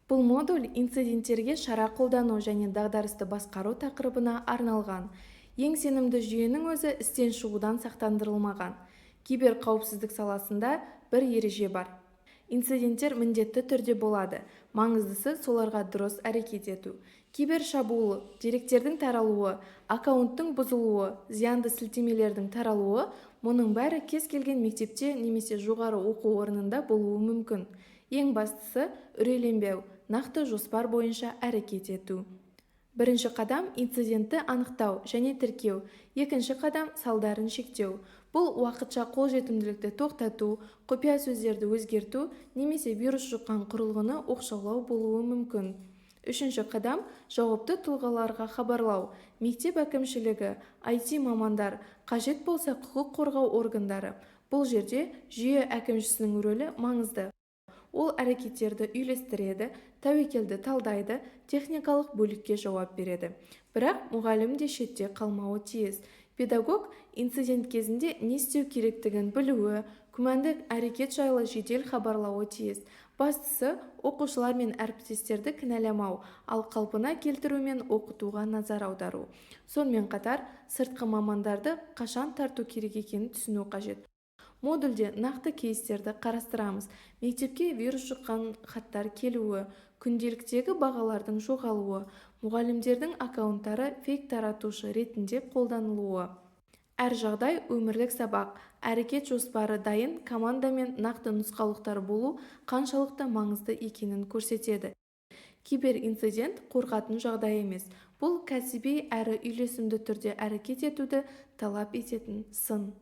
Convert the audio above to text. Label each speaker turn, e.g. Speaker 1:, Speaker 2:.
Speaker 1: Бұл модуль инциденттерге шара қолдану және дағдарысты басқару тақырыбына арналған. Ең сенімді жүйенің өзі істен шығудан сақтандырылмаған. Киберқауіпсіздік саласында бір ереже бар. Инциденттер міндетті түрде болады. Маңыздысы соларға дұрыс әрекет ету. Кибершабуыл, деректердің таралуы, аккаунттың бұзылуы, зиянды сілтемелердің таралуы, мұның бәрі кез келген мектепте немесе жоғары оқу орнында болуы мүмкін. Ең бастысы үрейленбеу, нақты жоспар бойынша әрекет ету. Бірінші қадам инцидентті анықтау және тіркеу. Екінші қадам салдарын шектеу. Бұл уақытша қолжетімділікті тоқтату, құпия сөздерді өзгерту немесе вирус жұққан құрылғыны оқшаулау болуы мүмкін. Үшінші қадам жауапты тұлғаларға хабарлау. Мектеп әкімшілігі, IT мамандар, қажет болса құқық қорғау органдары. Бұл жерде жүйе әкімшісінің рөлі маңызды. Ол әрекеттерді үйлестіреді, тәуекелді талдайды, техникалық бөлікке жауап береді. Бірақ мұғалім де шетте қалмауы тиіс. Педагог инцидент кезінде не істеу керектігін білуі, күмәнді әрекет жайлы жедел хабарлауы тиіс. Бастысы оқушылар мен әріптестерді кінәламау, ал қалпына келтіру мен оқытуға назар аудару. Сонымен қатар, сыртқы мамандарды қашан тарту керек екенін түсіну қажет. Модульде нақты кейстерді қарастырамыз. Мектепке вирус жұққан хаттар келуі, күнделіктегі бағалардың жоғалуы, мұғалімдердің аккаунттары фейк таратушы ретінде қолданылуы. Әр жағдай өмірлік сабақ, әрекет жоспары дайын командамен нақты нұсқаулықтар болу қаншалықты маңызды екенін көрсетеді. Киберинцидент қорқатын жағдай емес. Бұл кәсіби әрі үйлесімді түрде әрекет етуді талап ететін сын.